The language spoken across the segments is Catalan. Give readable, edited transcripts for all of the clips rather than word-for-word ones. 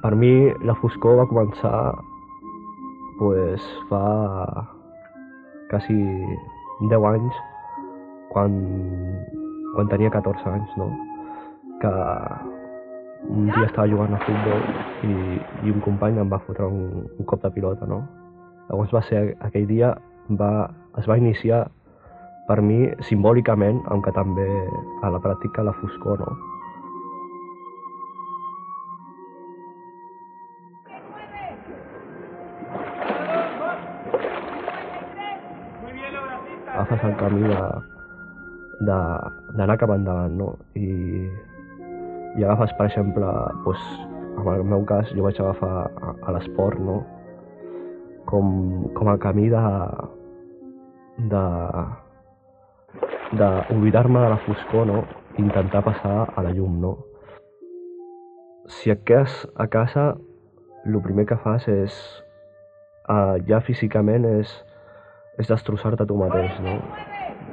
Per mi la foscor va començar pues, fa quasi 10 anys, quan tenia 14 anys, no? Que un dia estava jugant a futbol i un company em va fotre un cop de pilota, no? Llavors va ser aquell dia, es va iniciar per mi simbòlicament, aunque també a la pràctica, la foscor, no? Agafes el camí d'anar cap endavant, no? I agafes, per exemple, doncs, en el meu cas, jo vaig agafar a l'esport, no? Com a camí d'oblidar-me de la foscor, no? Intentar passar a la llum, no? Si et quedes a casa, el primer que fas és, ja físicament, és destrossar-te tu mateix, no?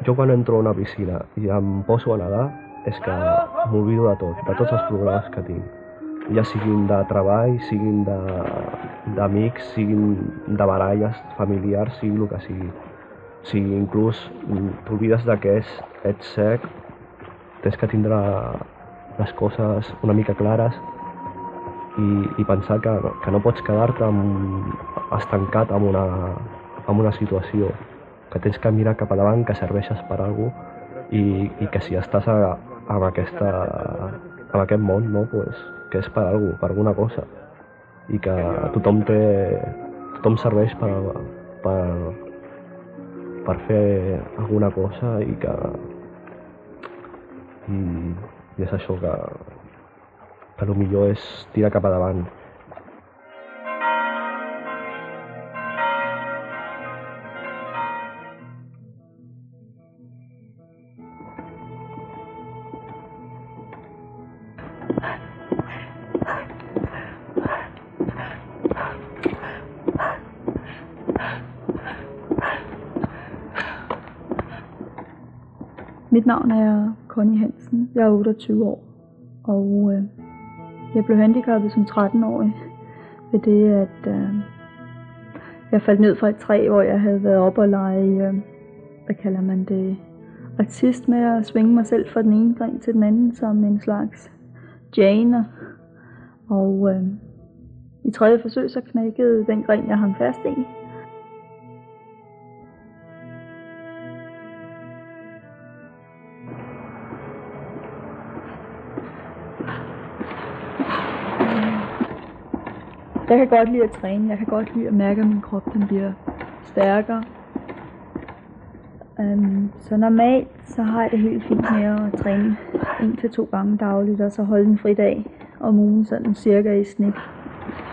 Jo quan entro a una piscina i em poso a nedar és que m'oblido de tot, de tots els problemes que tinc. Ja siguin de treball, siguin d'amics, siguin de baralles familiars, sigui el que sigui. O sigui, inclús t'oblides que ets cec, tens que tindre les coses una mica clares i pensar que no pots quedar-te estancat en una situació, que tens que mirar cap a davant, que serveixes per a alguna cosa i que si estàs en aquest món, no, pues, que és per alguna cosa i que tothom serveix per fer alguna cosa i és això que el millor és tirar cap a davant. Mit navn er Connie Hansen. Jeg er 28 år, og jeg blev handicappet som 13-årig ved det, at jeg faldt ned fra et træ, hvor jeg havde været oppe og lege, hvad kalder man det, artist med at svinge mig selv fra den ene gren til den anden som en slags Jane. Og i tredje forsøg så knækkede den gren, jeg hang fast i. Jeg kan godt lide at træne. Jeg kan godt lide at mærke, at min krop den bliver stærkere. Så normalt så har jeg det helt fint med at træne 1 til 2 gange dagligt, og så holde en fridag om ugen, sådan cirka i snit.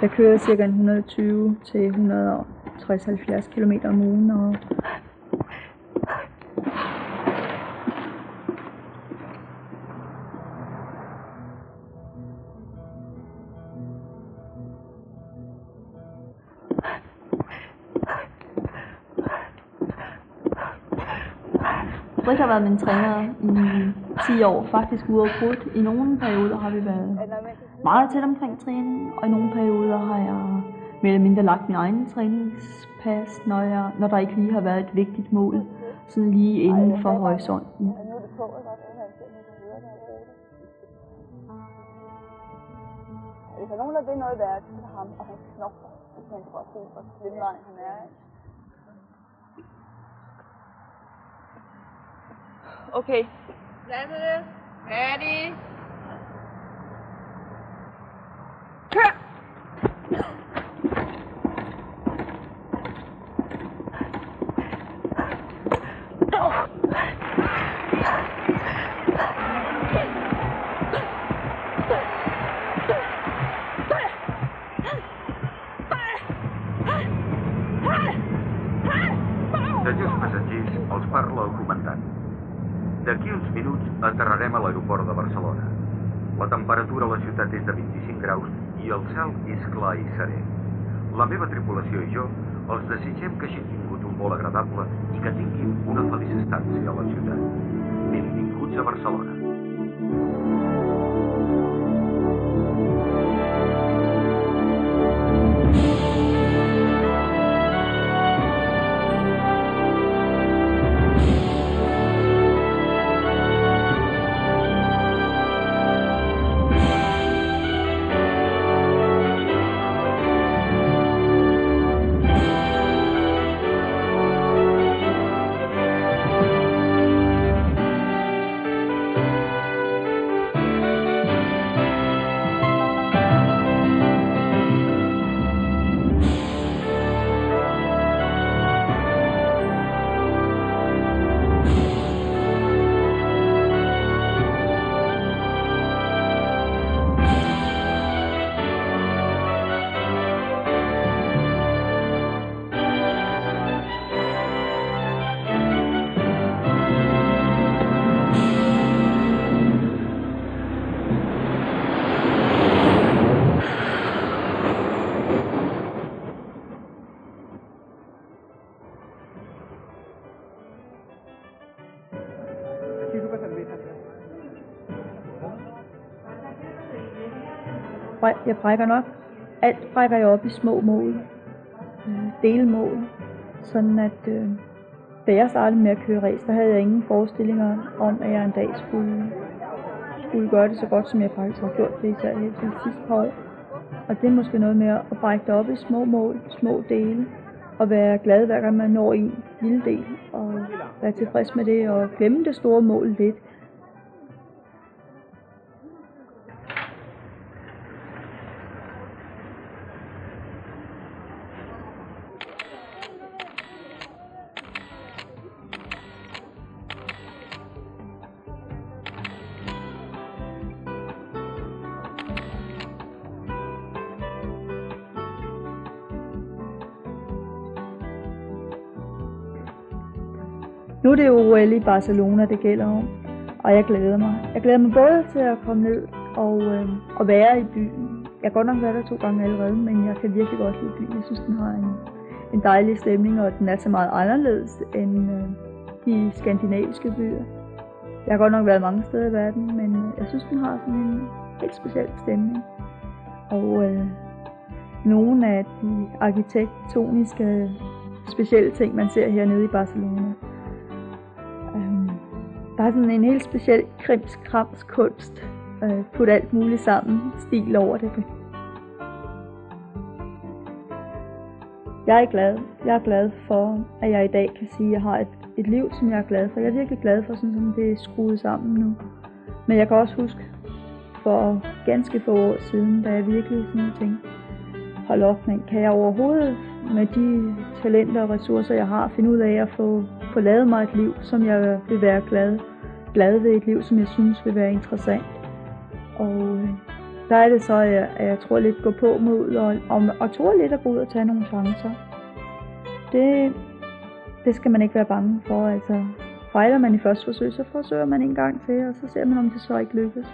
Jeg kører cirka 120 til 160-70 km om ugen. Og Britt har været min træner i 10 år, faktisk uafbrudt. I nogle perioder har vi været meget tæt omkring træning, og i nogle perioder har jeg mere eller mindre lagt min egen træningspas, når der ikke lige har været et vigtigt mål, sådan lige inden for horisonten. Hvis der er nogen, der vil noget værd, så er det ham, og han knokler, så kan han prøve at se, hvor slimlej han er. Okay. Landet. Færdig. Kør! Senyors passatgers, els parla el comandant. D'aquí uns minuts aterrarem a l'aeroport de Barcelona. La temperatura a la ciutat és de 25 graus i el cel és clar i serè. La meva tripulació i jo els desitgem que hagin tingut un vol agradable i que tinguin una feliç estància a la ciutat. Benvinguts a Barcelona. Jeg brækker nok. Alt brækker jeg op i små mål. Delmål. Sådan at da jeg startede med at køre race, der havde jeg ingen forestillinger om, at jeg en dag skulle gøre det så godt, som jeg faktisk har gjort det, især helt til sidste par år. Og det er måske noget med at brække det op i små mål, små dele, og være glad hver gang man når en lille del, og være tilfreds med det, og glemme det store mål lidt. Nu er det jo OL i Barcelona, det gælder om, og jeg glæder mig. Jeg glæder mig både til at komme ned og være i byen. Jeg har godt nok været der 2 gange allerede, men jeg kan virkelig godt lide byen. Jeg synes, den har en dejlig stemning, og den er så meget anderledes end de skandinaviske byer. Jeg har godt nok været mange steder i verden, men jeg synes, den har sådan en helt speciel stemning. Og nogle af de arkitektoniske specielle ting, man ser hernede i Barcelona. Der er sådan en helt speciel krimskrams-kunst. Putte alt muligt sammen, stil over det. Jeg er glad. Jeg er glad for, at jeg i dag kan sige, at jeg har et liv, som jeg er glad for. Jeg er virkelig glad for, sådan som det er skruet sammen nu. Men jeg kan også huske, for ganske få år siden, da jeg virkelig sådan tænkte, hold op, men kan jeg overhovedet med de talenter og ressourcer, jeg har, finde ud af at få lavet mig et liv, som jeg vil være glad ved, et liv, som jeg synes vil være interessant. Og der er det så, at jeg tror lidt går på mod, og tror lidt at gå ud og tage nogle chancer. Det skal man ikke være bange for. Altså, fejler man i første forsøg, så forsøger man en gang til, og så ser man, om det så ikke lykkes.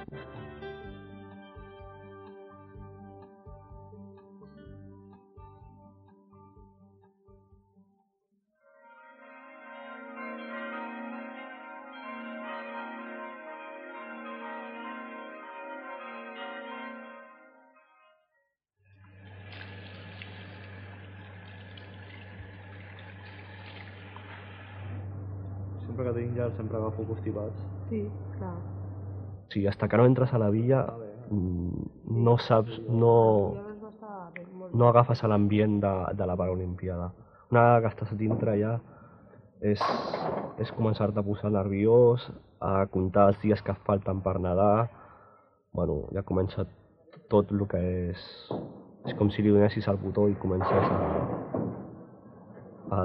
Sempre que tinc gel sempre agafo constipats. Sí, clar. Sí, hasta que no entres a la villa no saps, no agafes l'ambient de la Paralimpiada. Una vegada que estàs dintre ja és començar-te a posar nerviós, a comptar els dies que et falten per nedar. Bueno, ja comença tot el que és... És com si li donessis el botó i comencés a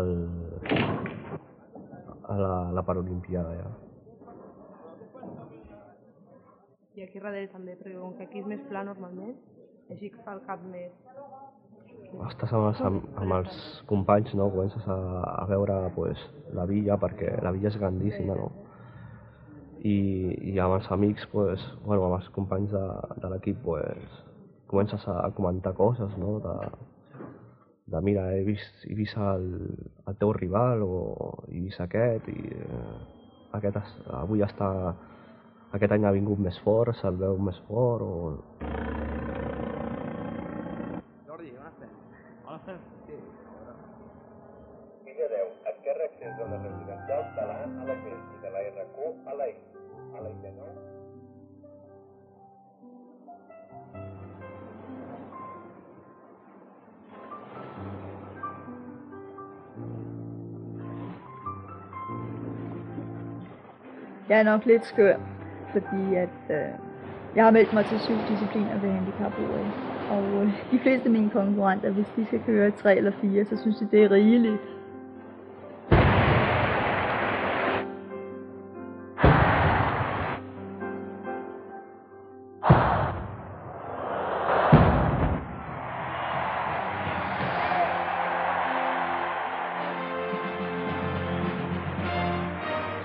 la Paralimpiada ja. I aquí darrere també, perquè com que aquí és més pla normalment, així que fa el cap més... Estàs amb els companys, no? Comences a veure pues, la villa, perquè la villa és grandíssima, no? I amb els amics, pues, bueno, amb els companys de l'equip, pues, comences a comentar coses, no? De mira, he vist el teu rival, o he vist aquest, i avui aquest any ha vingut més fort, se'l veu més fort, o... Jordi, on estem? On estem? Sí. Línia 10, esquerra accés zones residencials de la A a la G i de la RQ a la I. A la Illa 9. Jeg er nok lidt skør, fordi at jeg har meldt mig til 7 discipliner ved handicap-OL. Og de fleste af mine konkurrenter, hvis de skal køre 3 eller 4, så synes de, det er rigeligt.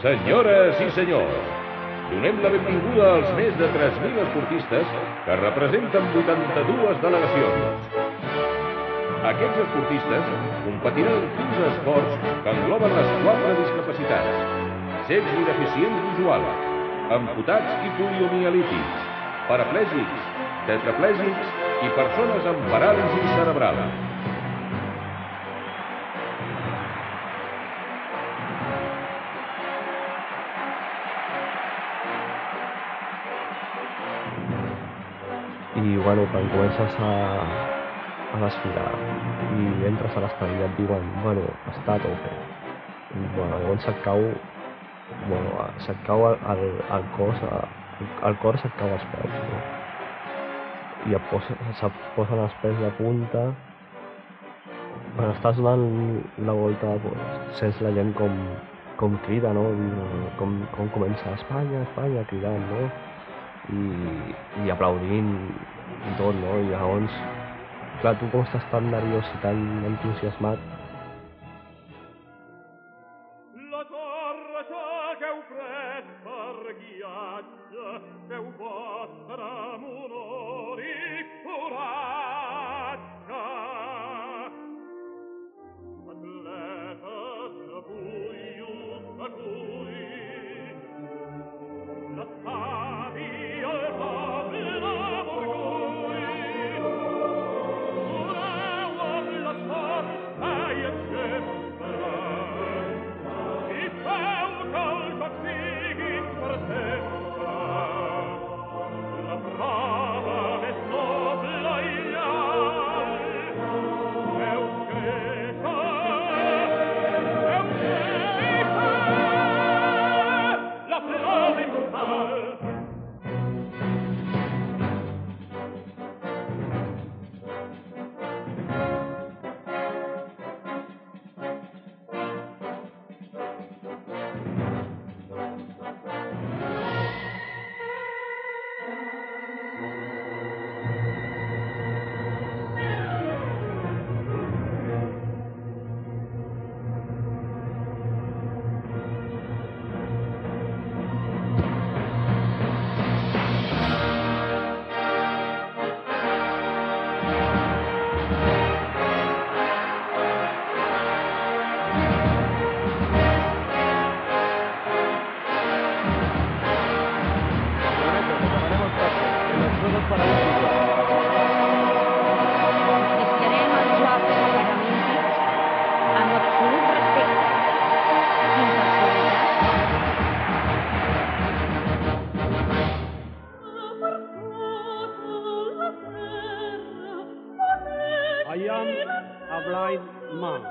Senyores i senyors, donem la benvinguda als més de 3.000 esportistes que representen 82 delegacions. Aquests esportistes competiran en 15 esports que engloben les 4 discapacitats: cecs i deficients visuals, amputats i poliomielítics, paraplègics, tetraplègics i persones amb paràlisi cerebral. I bueno, quan comences a desfilar i entres a l'estadi i et diuen, bueno, està a tope. I bueno, llavors se't cau el cor se't cau als peus, no? I se't posen els pèls de punta. Quan estàs donant la volta, pues, sents la gent com crida, no? Com comença Espanya, Espanya, cridant, no? I aplaudint i tot, no? I llavors, clar, tu com estàs tan nerviós i tan entusiasmat. La torre s'hagueu pres per guiatge, feu vostre amb honor i coratge. Atletes d'avui us acull, l'estadi el poble amb orgull. Doneu amb les força i exemple i feu que els jocs siguin Blind Man.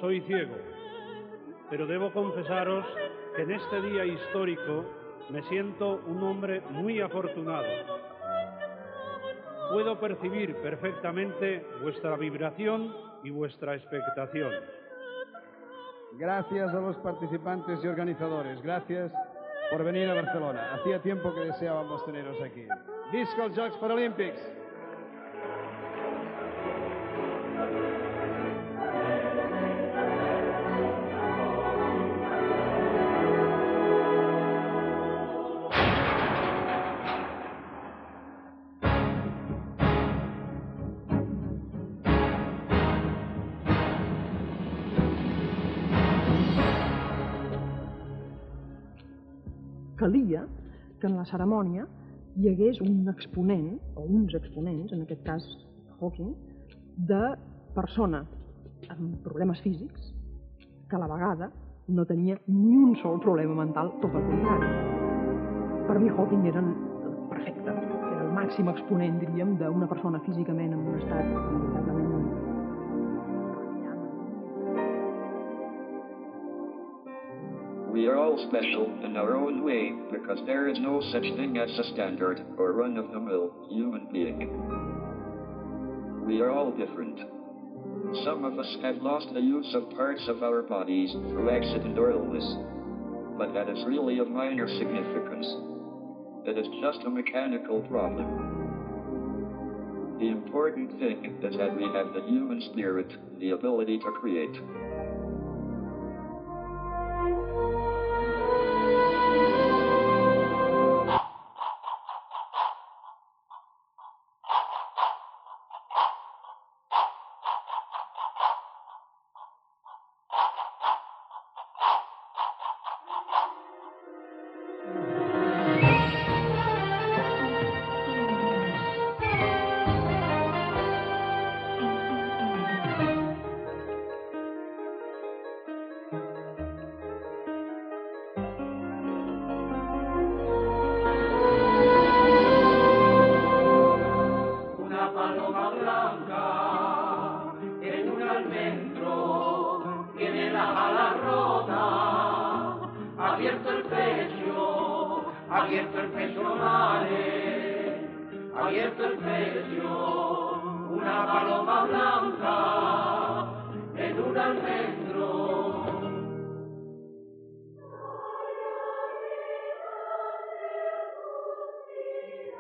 Soy ciego, pero debo confesaros que en este día histórico me siento un hombre muy afortunado. Puedo percibir perfectamente vuestra vibración y vuestra expectación. Gracias a los participantes y organizadores. Gracias por venir a Barcelona. Hacía tiempo que deseábamos teneros aquí. Visca els Jocs Paralímpics! Calia que en la cerimònia hi hagués un exponent, o uns exponents, en aquest cas Hawking, de persona amb problemes físics que a la vegada no tenia ni un sol problema mental, tot el contrari. Per mi Hawking era perfecte, era el màxim exponent, diríem, d'una persona físicament en un estat completament. We are all special in our own way because there is no such thing as a standard or run-of-the-mill human being. We are all different. Some of us have lost the use of parts of our bodies through accident or illness, but that is really of minor significance. It is just a mechanical problem. The important thing is that we have the human spirit, the ability to create.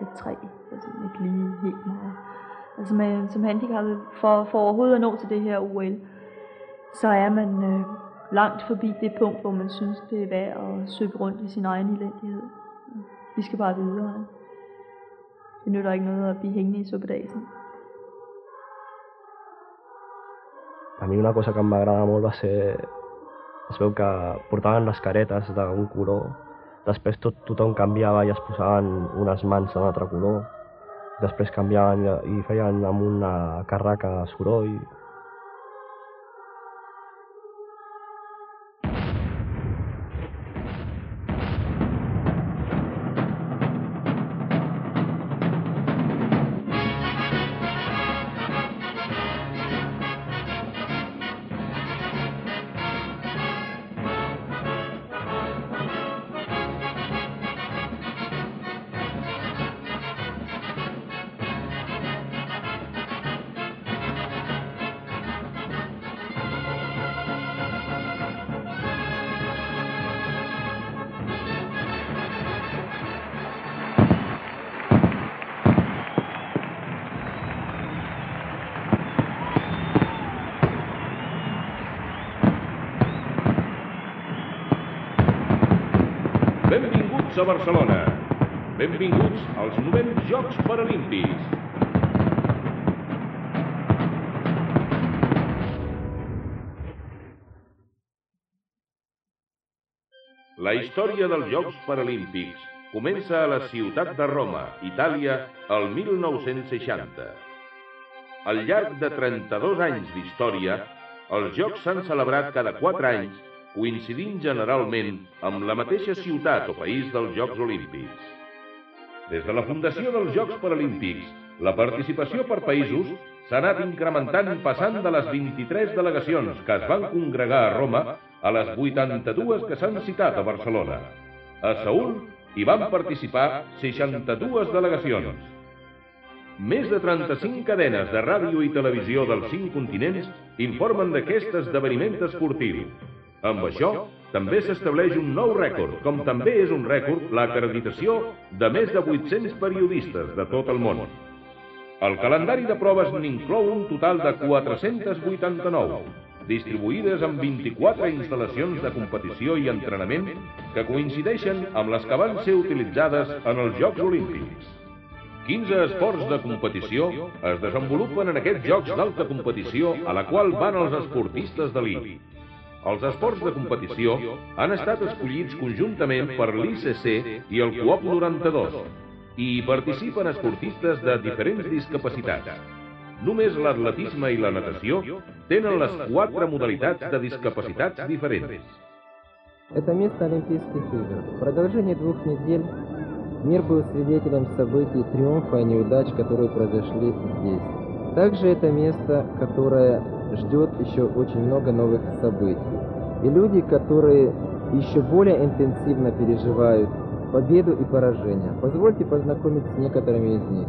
Et træ, altså ikke lige helt meget. Altså som handicappet, for overhovedet at nå til det her OL, så er man langt forbi det punkt, hvor man synes, det er værd at søge rundt i sin egen elendighed. Vi skal bare videre. Det nytter ikke noget at blive hængende i suppedasen. A mi una cosa que m'agrada molt va ser... Es veu que portaven les caretes d'un color, després tothom canviava i es posaven unes mans d'un altre color, després canviaven i feien amb una carraca soroll. Benvinguts a Barcelona. Benvinguts als 9ens Jocs Paralímpics. La història dels Jocs Paralímpics comença a la ciutat de Roma, Itàlia, el 1960. Al llarg de 32 anys d'història, els Jocs s'han celebrat cada 4 anys, coincidint generalment amb la mateixa ciutat o país dels Jocs Olímpics. Des de la fundació dels Jocs Paralímpics, la participació per països s'ha anat incrementant passant de les 23 delegacions que es van congregar a Roma a les 82 que s'han citat a Barcelona. A Seül hi van participar 62 delegacions. Més de 35 cadenes de ràdio i televisió dels 5 continents informen d'aquest esdeveniment esportiu. Amb això, també s'estableix un nou rècord, com també és un rècord l'acreditació de més de 800 periodistes de tot el món. El calendari de proves n'inclou un total de 489, distribuïdes en 24 instal·lacions de competició i entrenament que coincideixen amb les que van ser utilitzades en els Jocs Olímpics. 15 esports de competició es desenvolupen en aquests Jocs d'alta competició a la qual van els esportistes d'elit. Els esports de competició han estat escollits conjuntament per l'ICC i el Coop 92 i hi participen esportistes de diferents discapacitats. Només l'atletisme i la natació tenen les 4 modalitats de discapacitats diferents. Это место Олимпийских игр. В продолжении 2 недель мир был свидетелем событий, триумфа и неудач, которые произошли здесь. Также это место, которое ждет еще очень много новых событий. И люди, которые еще более интенсивно переживают победу и поражение. Позвольте познакомить с некоторыми из них.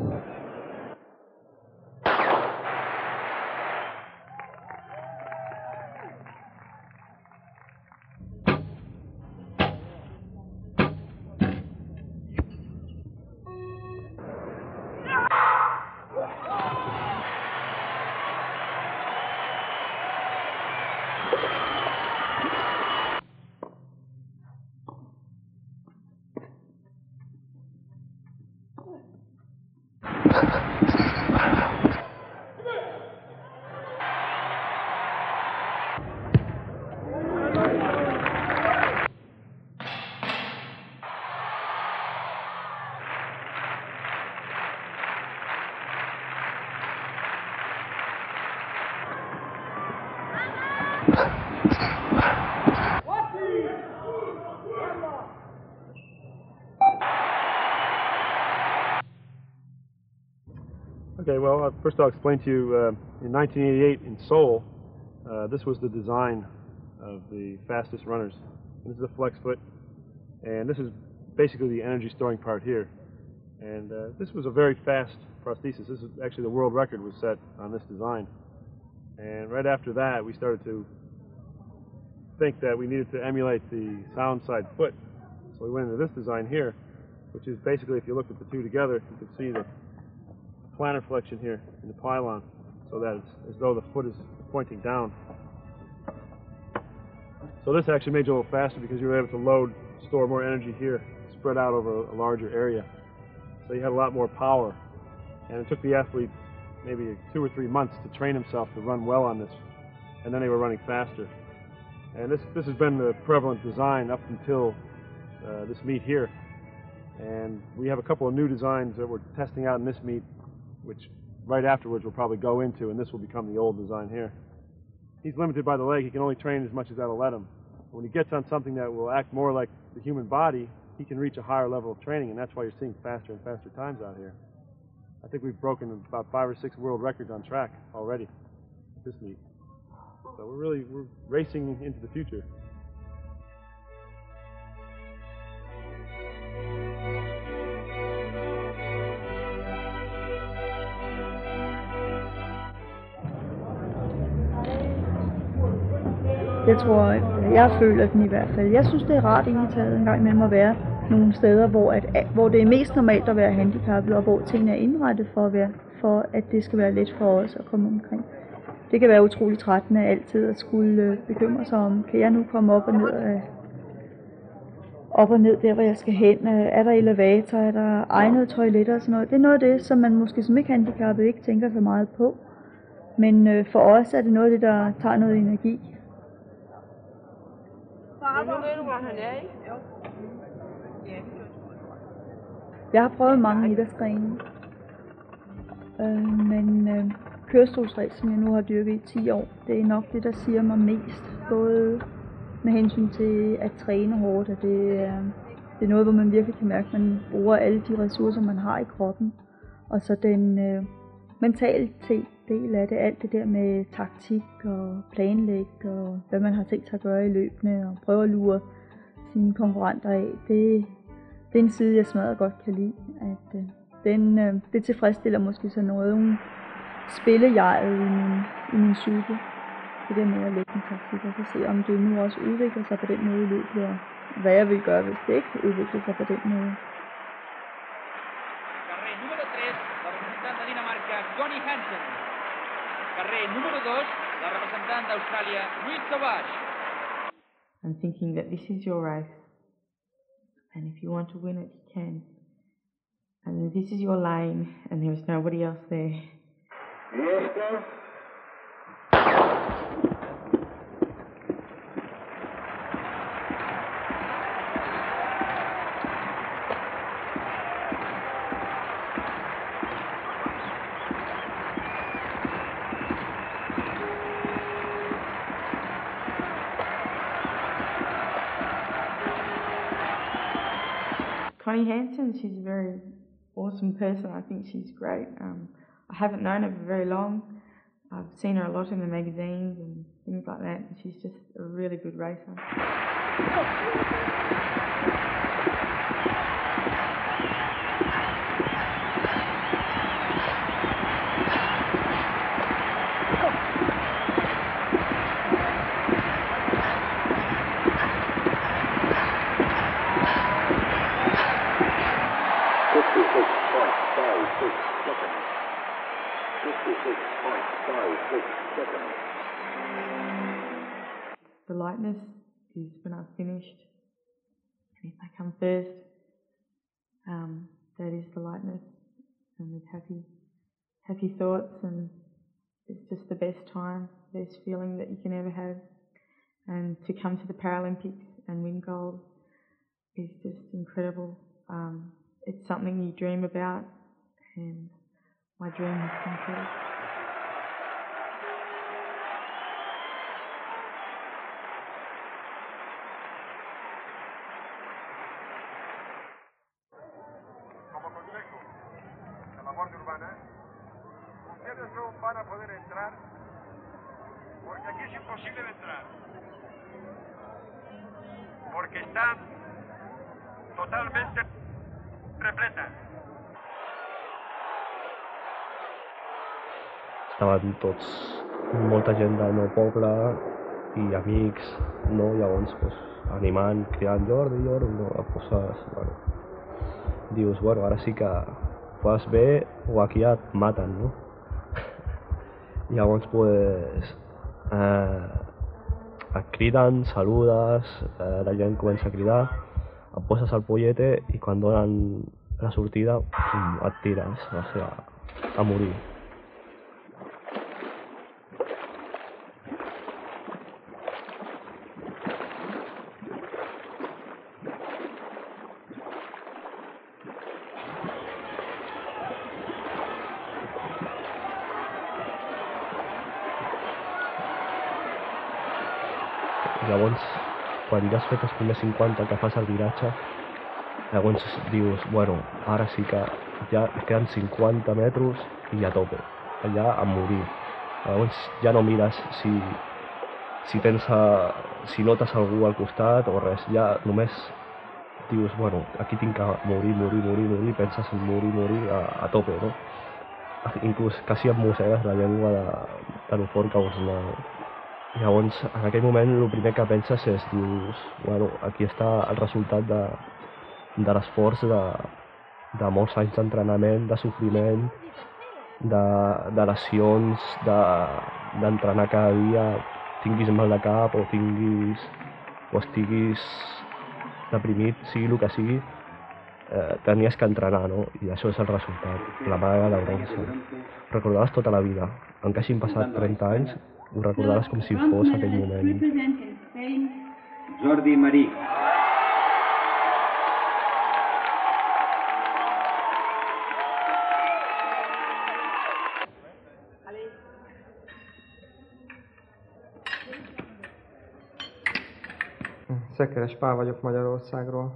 Okay, well, first I'll explain to you, in 1988 in Seoul, this was the design of the fastest runners. This is a flex foot, and this is basically the energy storing part here. And this was a very fast prosthesis. This is actually the world record was set on this design. And right after that, we started to think that we needed to emulate the sound side foot. So we went into this design here, which is basically, if you look at the two together, you can see the plantar flexion here in the pylon, so that it's as though the foot is pointing down. So this actually made you a little faster because you were able to store more energy here, spread out over a larger area. So you had a lot more power. And it took the athlete maybe 2 or 3 months to train himself to run well on this, and then they were running faster. And this has been the prevalent design up until this meet here. And we have a couple of new designs that we're testing out in this meet, which right afterwards we'll probably go into, and this will become the old design here. He's limited by the leg. He can only train as much as that'll let him. When he gets on something that will act more like the human body, he can reach a higher level of training, and that's why you're seeing faster and faster times out here. I think we've broken about 5 or 6 world records on track already at this meet. So we're racing into the future. Jeg tror, jeg føler den i hvert fald. Jeg synes, det er rart i hele taget en gang imellem at være nogle steder, hvor det er mest normalt at være handicappet, og hvor tingene er indrettet for at det skal være let for os at komme omkring. Det kan være utroligt trættende altid at skulle bekymre sig om, kan jeg nu komme op og ned der, hvor jeg skal hen? Er der elevator? Er der egnede toiletter og sådan noget? Det er noget af det, som man måske som ikke handicappet ikke tænker så meget på. Men for os er det noget af det, der tager noget energi. Nu ved du, hvor han er, ikke? Jo. Ja. Jeg har prøvet mange idrætsgrene, men kørestolsræs, som jeg nu har dyrket i 10 år, det er nok det, der siger mig mest. Både med hensyn til at træne hårdt, og det er noget, hvor man virkelig kan mærke, at man bruger alle de ressourcer, man har i kroppen. Og så mentalt del af det. Alt det der med taktik og planlæg og hvad man har tænkt sig at gøre i løbene og prøve at lure sine konkurrenter af. Det er en side, jeg smadret godt kan lide. At, det tilfredsstiller måske sådan noget spillejeget i min psyke. Det der med at lægge en taktik og så se, om det nu også udvikler sig på den måde i løbet, og hvad jeg vil gøre, hvis det ikke udvikler sig på den måde. Carré número 3, la representant de Dinamarca, Johnny Hansen. Carré número 2, la representant d'Austràlia, Louis Sauvage. And thinking that this is your race, and if you want to win it, you can. And this is your lane, and there is nobody else there. Connie Hansen, she's a very awesome person. I think she's great. I haven't known her for very long. I've seen her a lot in the magazines and things like that, and she's just a really good racer. The lightness is when I've finished. And if I come first, that is the lightness, and with happy thoughts, and it's just the best time, best feeling that you can ever have. And to come to the Paralympics and win gold is just incredible. It's something you dream about, and my dream has come true. Como consejo de la Guardia Urbana, ustedes no van a poder entrar porque aquí es imposible de entrar. Porque están totalmente repletas. Estaven tots, molta gent del meu poble i amics, no? Llavors, pues, animant, cridant Jordi, no? Pues, bueno, dius, bueno, ara sí que fas bé o aquí ja et maten, no? Llavors, pues, et criden, saludes, la gent comença a cridar, et poses el pollete i quan donen la sortida et tires, o sigui, a morir. Llavors, quan ja has fet els primers 50 que fas el viratge, llavors dius, bueno, ara sí que ja queden 50 metres i a tope, allà a morir. Llavors ja no mires si notes algú al costat o res, ja només dius, bueno, aquí tinc que morir, penses en morir a tope, no? Inclús quasi em mossegues la llengua de lo fort que vols anar. Llavors, en aquell moment, el primer que penses és, dius, bueno, aquí està el resultat de l'esforç de molts anys d'entrenament, de sofriment, de lesions, d'entrenar cada dia, tinguis mal de cap o estiguis deprimit, sigui el que sigui, tenies que entrenar, no? I això és el resultat, la medalla de bronze. Recordaràs tota la vida, encara hagin passat 30 anys, ho recordaràs com si fos aquell moment. Jordi Marí. Szekeres Pál vagyok Magyarországról.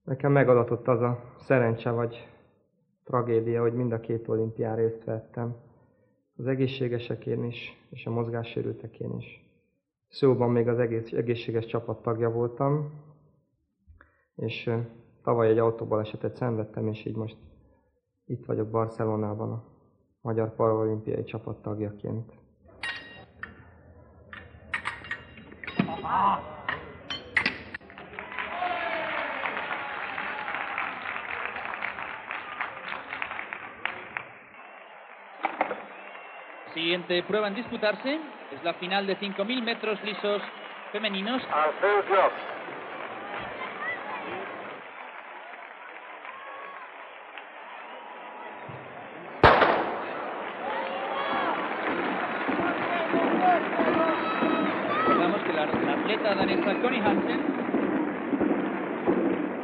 Nekem megadatott az a szerencse vagy tragédia, hogy mind a két olimpián részt vettem. Az egészségesekén is, és a mozgássérültekén is. Szóban még az egészséges csapat tagja voltam, és tavaly egy autóbalesetet szenvedtem, és így most itt vagyok Barcelonában a magyar paralimpiai csapat tagjaként. Siguiente prueba en disputarse es la final de 5.000 metros lisos femeninos. Al seu lloc. Recordamos que la atleta danesa Connie Hansen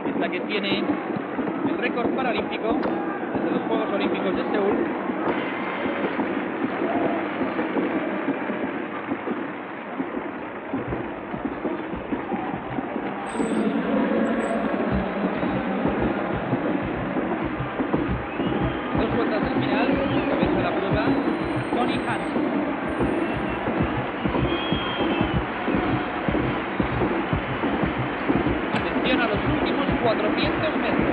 es la que tiene el récord paralímpico desde los Juegos Olímpicos de Seúl. Dos vueltas del final, cabeza la prueba, Connie Hansen. Atención a los últimos 400 metros.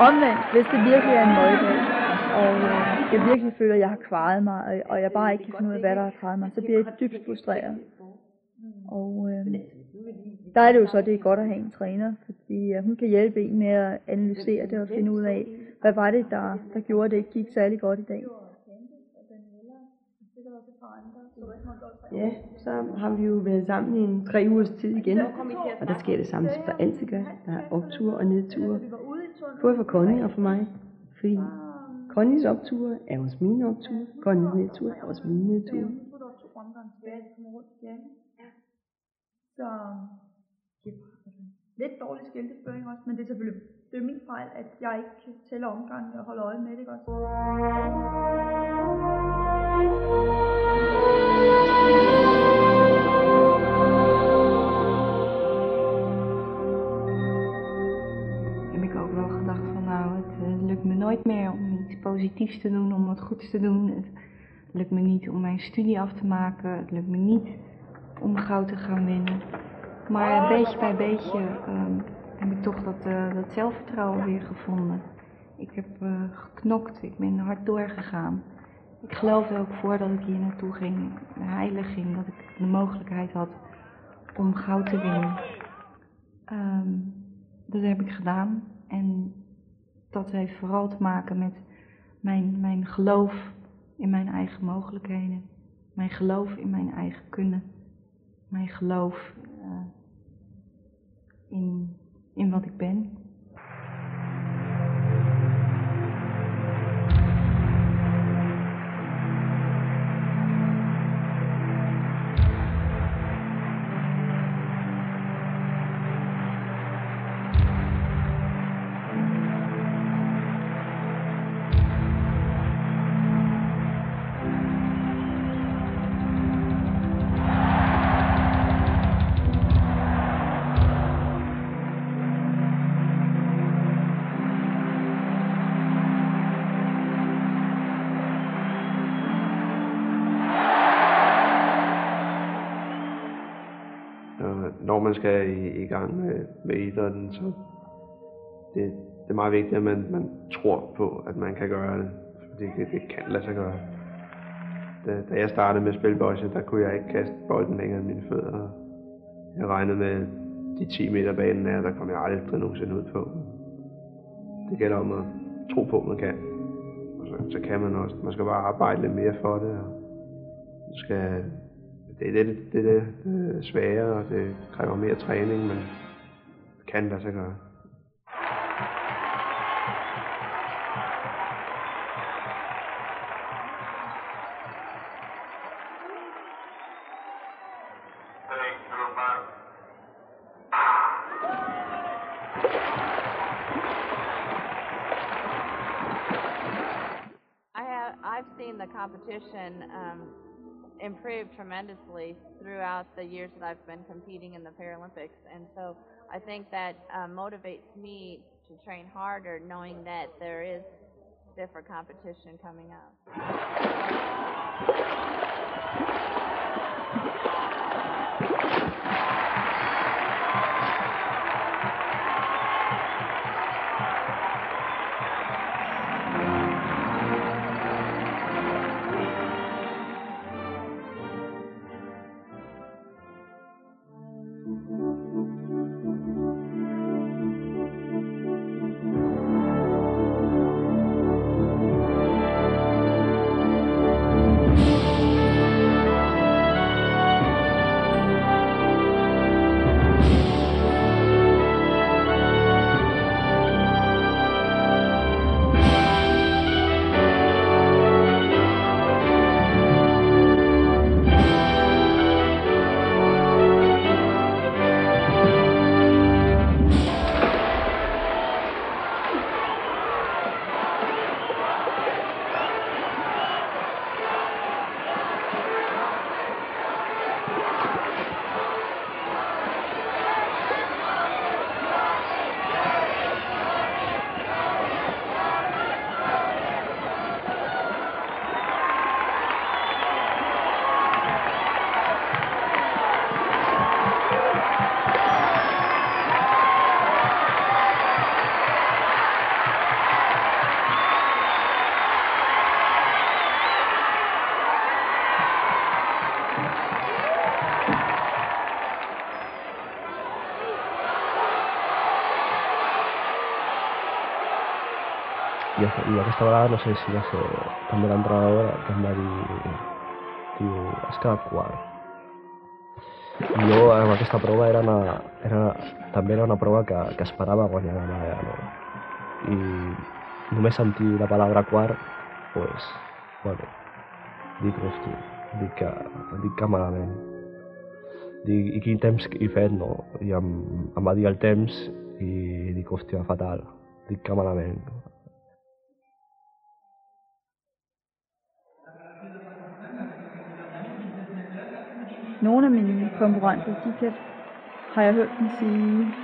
Omvendt, hvis det virkelig er en møgdag, og jeg virkelig føler, at jeg har kvaret mig, og jeg bare ikke kan finde ud af, hvad der har kvaret mig, så bliver jeg dybt frustreret. Og der er det jo så, det er godt at have en træner, fordi hun kan hjælpe en med at analysere det og finde ud af, hvad var det, der gjorde, at det ikke gik særlig godt i dag. Ja, så har vi jo været sammen i en 3 ugers tid igen, og der sker det samme, som der altid gør. Der er opture og nedture, både for Connie og for mig, fordi Connies opture er også mine opture, Connies nedture er også mine nedture. Så lidt dårlig skilteføring også, men det er selvfølgelig det er min fejl, at jeg ikke tæller omgangen og holder øje med det godt. Heb ik ook wel gedacht van nou, het lukt me nooit meer om iets positiefs te doen, om wat goeds te doen. Het lukt me niet om mijn studie af te maken, het lukt me niet om goud te gaan winnen. Maar beetje bij beetje heb ik toch dat zelfvertrouwen weer gevonden. Ik heb geknokt, ik ben hard doorgegaan. Ik geloofde ook voordat ik hier naartoe ging, heilig ging, dat ik de mogelijkheid had om goud te winnen. Dat heb ik gedaan en dat heeft vooral te maken met mijn geloof in mijn eigen mogelijkheden. Mijn geloof in mijn eigen kunnen. Mijn geloof in wat ik ben. Når man skal i gang med idrætten, så det er meget vigtigt, at man tror på, at man kan gøre det. Fordi det kan lade sig gøre. Da jeg startede med at spille boksning, der kunne jeg ikke kaste bolden længere end mine fødder. Jeg regnede med de 10 meter banen her, der kom jeg aldrig nogensinde ud på. Det gælder om at tro på, man kan. Og så kan man også. Man skal bare arbejde lidt mere for det. Og det er det svære, og det kræver mere træning, men det kan lade sig gøre. I've seen the competition improve tremendously throughout the years that I've been competing in the Paralympics, and so I think that motivates me to train harder, knowing that there is stiffer competition coming up. I aquesta vegada no sé si va ser també l'entrenadora que em va dir, tio, has quedat quart. I jo amb aquesta prova també era una prova que esperava guanyar la medalla, no? I només sentir la paraula quart, pues, bueno, dic, hosti, dic que malament. Dic, i quin temps he fet, no? I em va dir el temps i dic, hòstia, fatal, dic que malament. Nogle af mine konkurrenter, har jeg hørt dem sige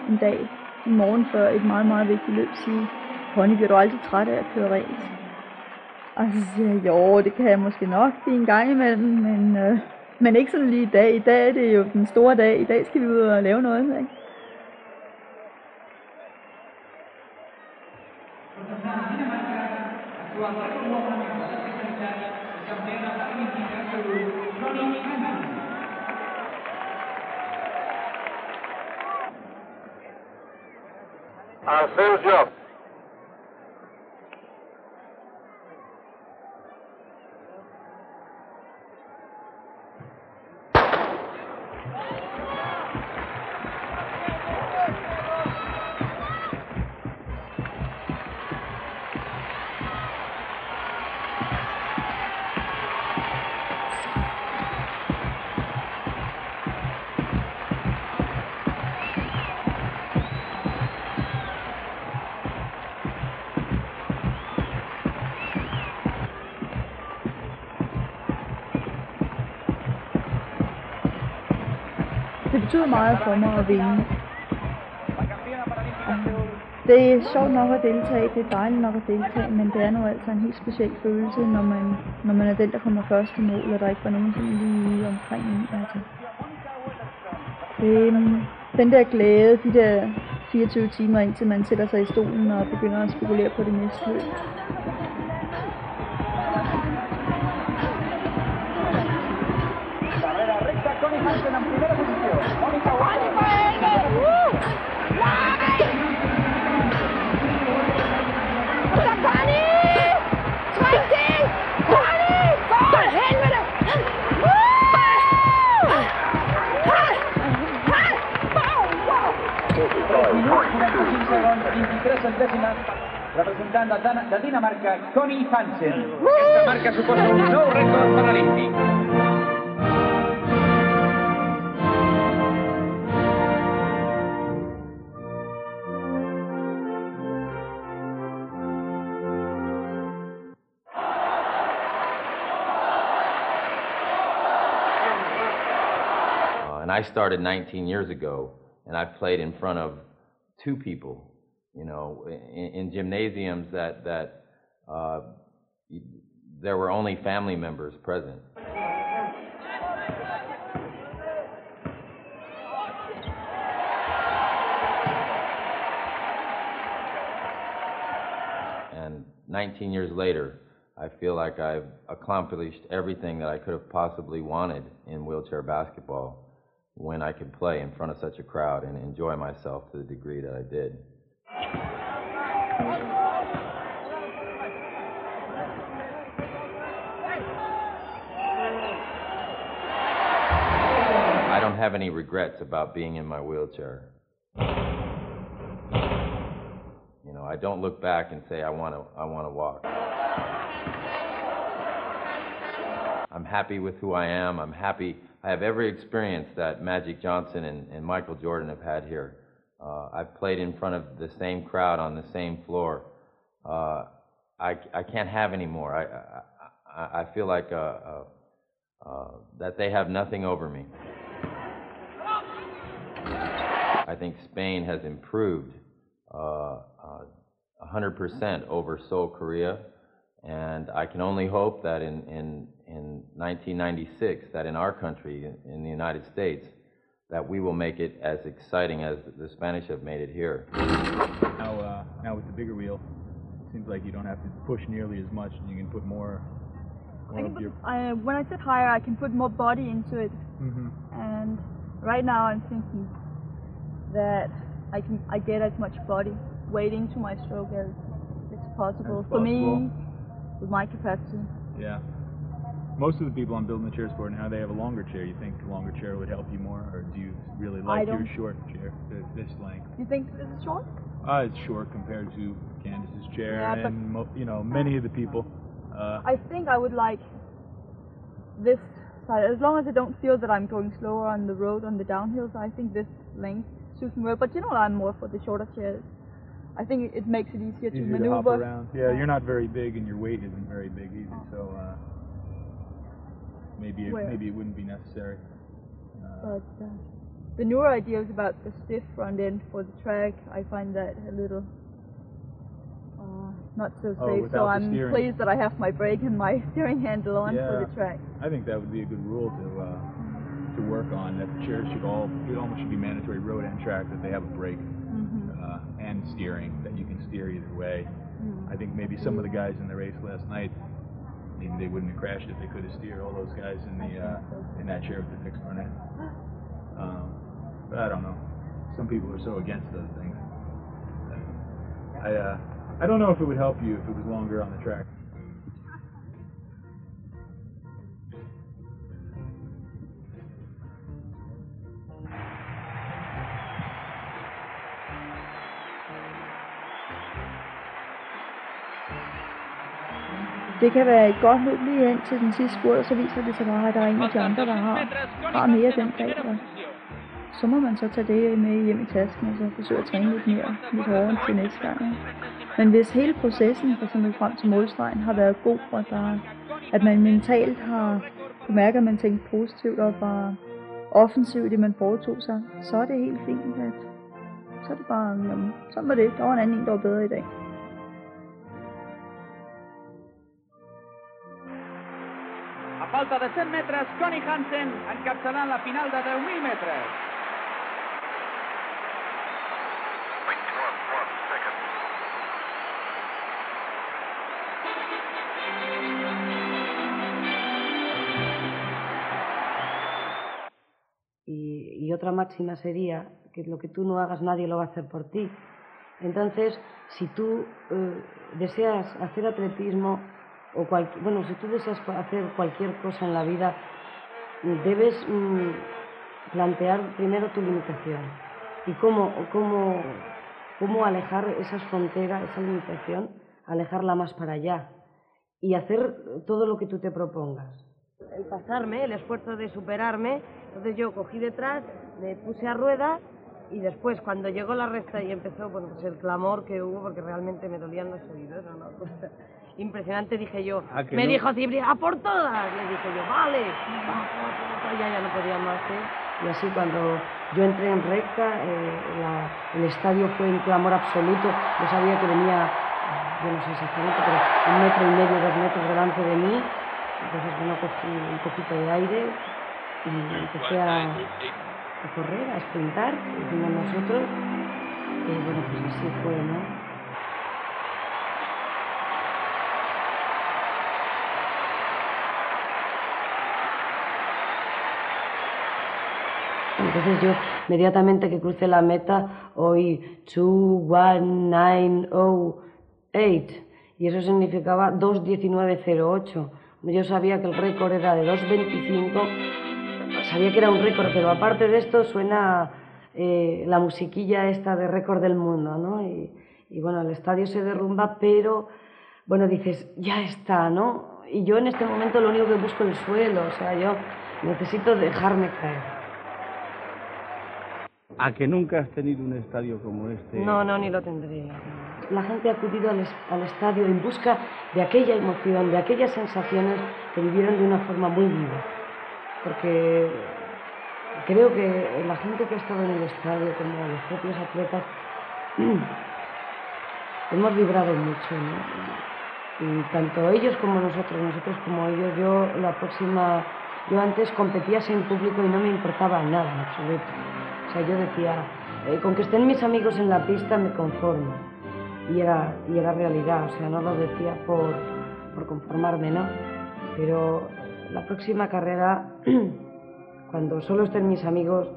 en dag, en morgen før et meget, meget vigtigt løb, sige, Conny, bliver du aldrig træt af at køre race? Og så siger jeg, jo, det kan jeg måske nok blive en gang imellem, men ikke sådan lige i dag. I dag er det jo den store dag. I dag skal vi ud og lave noget, ikke? Asensio. Det betyder meget for mig at vinde. Det er sjovt nok at deltage, det er dejligt nok at deltage, men det er nu altså en helt speciel følelse, når man er den, der kommer først i mål, og der ikke var nogen sådan lige omkring en. Altså. Den der glæde, de der 24 timer indtil man sætter sig i stolen og begynder at spekulere på det næste løb. Carrera recta, Conny Hansen en primera posición. Representant de Dinamarca, Connie Hansen. Aquesta marca suposa un nou rècord paralímpic. And I started 19 years ago, and I played in front of 2 people, you know, in gymnasiums that there were only family members present. And 19 years later, I feel like I've accomplished everything that I could have possibly wanted in wheelchair basketball when I could play in front of such a crowd and enjoy myself to the degree that I did. I don't have any regrets about being in my wheelchair. You know, I don't look back and say I want to walk. I'm happy with who I am. I'm happy. I have every experience that Magic Johnson and Michael Jordan have had here. I've played in front of the same crowd on the same floor. I can't have any more. I feel like that they have nothing over me. I think Spain has improved 100% over Seoul, Korea, and I can only hope that in 1996, that in our country, in the United States, that we will make it as exciting as the Spanish have made it here. Now with the bigger wheel, it seems like you don't have to push nearly as much, and you can put more of your... When I sit higher, I can put more body into it. And right now I'm thinking that I get as much body weight into my stroke as it's possible for me with my capacity. Yeah. Most of the people I'm building the chairs for now, they have a longer chair. You think a longer chair would help you more, or do you really like your short chair, this length? You think this is short? It's short compared to Candace's chair, and you know, many of the people. I think I would like this side, as long as I don't feel that I'm going slower on the road, on the downhills. I think this length suits me well, but you know, I'm more for the shorter chairs. I think it makes it easier to maneuver. To hop around. Yeah, you're not very big, and your weight isn't very big either, so maybe it wouldn't be necessary. But the newer ideas about the stiff front end for the track, I find that a little not so safe. So I'm pleased that I have my brake and my steering handle on for the track. I think that would be a good rule to work on. That the chairs it almost should be mandatory road and track that they have a brake and steering, that you can steer either way. I think maybe some of the guys in the race last night, maybe they wouldn't have crashed if they could have steered. All those guys in that chair with the fixed front end. But I don't know. Some people are so against those things. I don't know if it would help you if it was longer on the track. Det kan være et godt løb lige ind til den sidste spurt, og så viser det sig bare, at der er en af de andre, der har mere den dag. Og så må man så tage det med hjem i tasken, og så forsøge at træne lidt mere, lidt hårdere til næste gang. Men hvis hele processen, for eksempel frem til målstregen, har været god, og at man mentalt har kunne mærke, at man tænkte positivt og var offensiv i det, man foretog sig, så er det helt fint. Så er det bare, sådan var det. Der var en anden, der var bedre i dag. A falta de 100 metres, Connie Hansen encapçalant la final de 10.000 metres. Y otra máxima sería que lo que tú no hagas nadie lo va a hacer por ti. Entonces, si tú deseas hacer atletismo, bueno, si tú deseas hacer cualquier cosa en la vida, debes plantear primero tu limitación y cómo alejar esas fronteras, esa limitación, alejarla más para allá y hacer todo lo que tú te propongas. El pasarme, el esfuerzo de superarme, entonces yo cogí detrás, me puse a rueda y después cuando llegó la recta y empezó, bueno, pues el clamor que hubo, porque realmente me dolían los oídos, era una cosa impresionante, dije yo, me dijo Cibri, ¡a por todas! Le dije yo, vale, ya no podía más, Y así cuando yo entré en recta, el estadio fue en clamor absoluto, yo sabía que venía, yo no sé exactamente, pero 1,5 metros, 2 metros delante de mí, entonces bueno, cogí un poquito de aire y empecé a correr, a sprintar, decimos nosotros, y bueno, pues así fue, ¿no? Entonces yo, inmediatamente que crucé la meta, oí 2:19:08 y eso significaba 2:19:08. Yo sabía que el récord era de 2:25, sabía que era un récord, pero aparte de esto suena la musiquilla esta de récord del mundo, ¿no? Y bueno, el estadio se derrumba, pero bueno, dices, ya está, ¿no? Y yo en este momento lo único que busco es el suelo, o sea, yo necesito dejarme caer. ¿A que nunca has tenido un estadio como este? No, ni lo tendré. La gente ha acudido al estadio en busca de aquella emoción, de aquellas sensaciones que vivieron de una forma muy viva. Porque creo que la gente que ha estado en el estadio, como los propios atletas, hemos vibrado mucho, ¿no? Y tanto ellos como nosotros como ellos. Yo antes competía sin público y no me importaba nada en absoluto. O sea, yo decía, con que estén mis amigos en la pista me conformo. Y era realidad, o sea, no lo decía por conformarme, ¿no? Pero la próxima carrera, cuando solo estén mis amigos,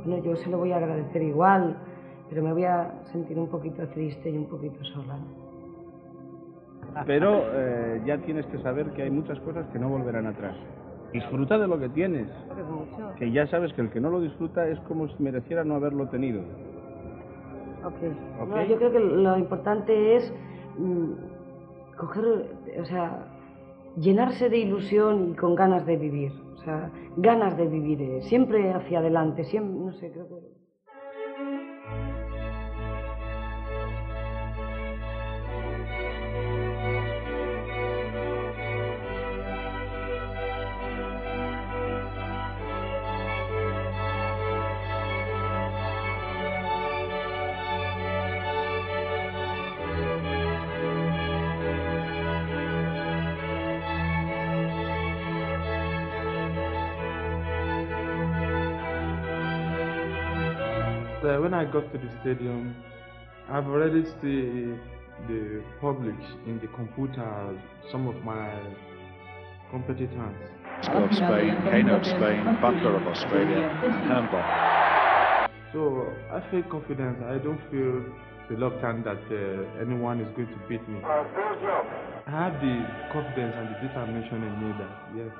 bueno, yo se lo voy a agradecer igual, pero me voy a sentir un poquito triste y un poquito sola, ¿no? Pero ya tienes que saber que hay muchas cosas que no volverán atrás. Disfruta de lo que tienes, que ya sabes que el que no lo disfruta es como si mereciera no haberlo tenido. Okay. No, yo creo que lo importante es llenarse de ilusión y con ganas de vivir, o sea, ganas de vivir, siempre hacia adelante, siempre, no sé, creo que... When I got to the stadium, I've already seen the public in the computer, some of my competitors. Of Spain, Kano of Spain, Butler of Australia, and Hernbach. So I feel confident. I don't feel reluctant that anyone is going to beat me. I have the confidence and the determination in me that, yes,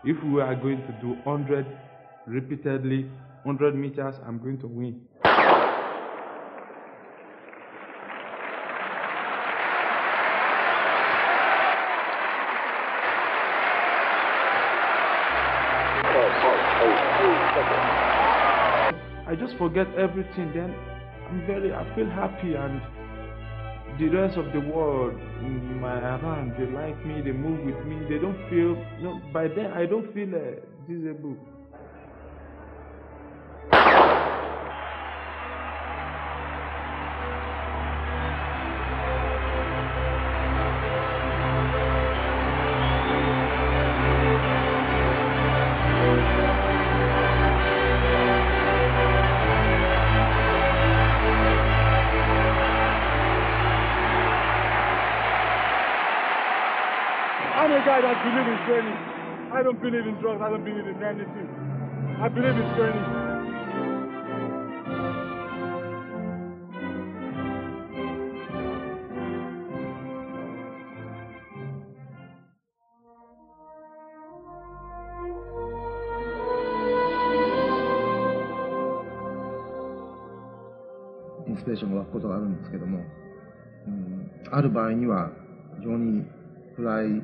if we are going to do 100 repeatedly, 100 meters, I'm going to win. I just forget everything, then I feel happy, and the rest of the world in my around, they like me, they move with me, they don't feel, by then I don't feel disabled. I'm a guy that believes in training. I don't believe in drugs. I don't believe in anything. I believe in training. インスピレーションが湧くことがあるんですけども、ある場合には非常に暗い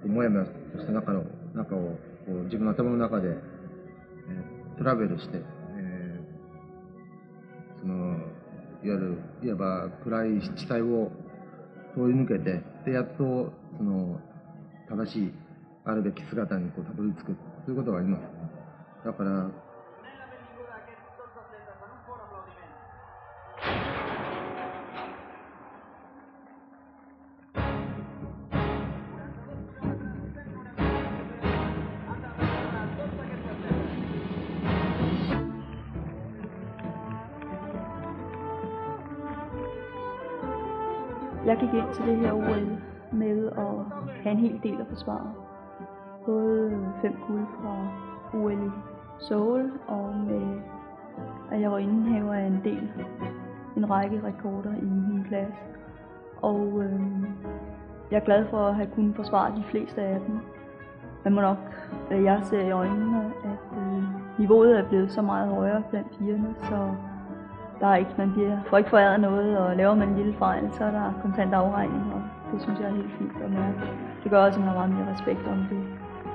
もやもやとした中をこう自分の頭の中で、トラベルして、いわば暗い地帯を通り抜けて、でやっとその正しいあるべき姿にこうたどり着くということがあります。だからJeg gik ind til det her OL med at have en hel del at forsvare. Både 5 guld fra OL i Seoul, og med at jeg var indehaver af en række rekorder i min klasse. Og jeg er glad for at have kunnet forsvare de fleste af dem. Man må nok, jeg ser i øjnene, at niveauet er blevet så meget højere blandt pigerne, så der er ikke, man får ikke foræret noget, og laver man en lille fejl, så er der kontant afregning, og det synes jeg er helt fint at mærke. Det gør også, at man har meget mere respekt om det,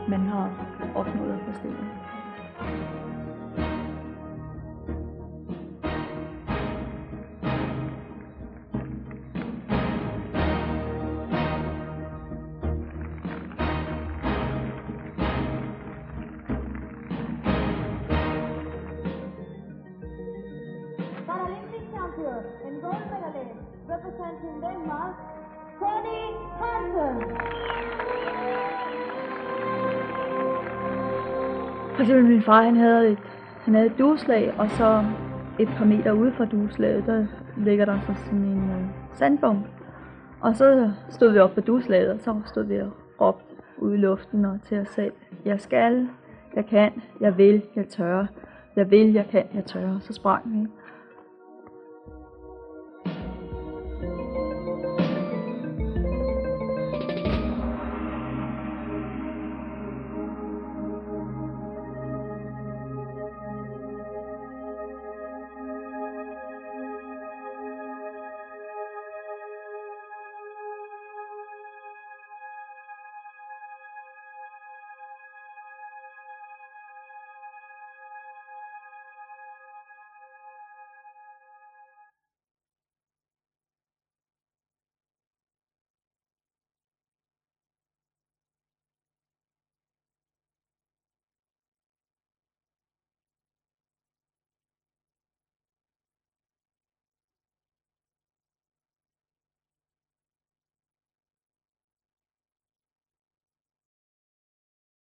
man har opnået at præstere. And gold medalist representing Denmark, Tony Hansen. For eksempel min far, han havde et dueslag, og så et par meter ude fra dueslaget, der ligger der så sådan en sandbunke. Og så stod vi op på dueslaget, og så stod vi og råbte ude i luften og til os selv: jeg skal, jeg kan, jeg vil, jeg tør. Jeg vil, jeg kan, jeg tør. Så sprang vi.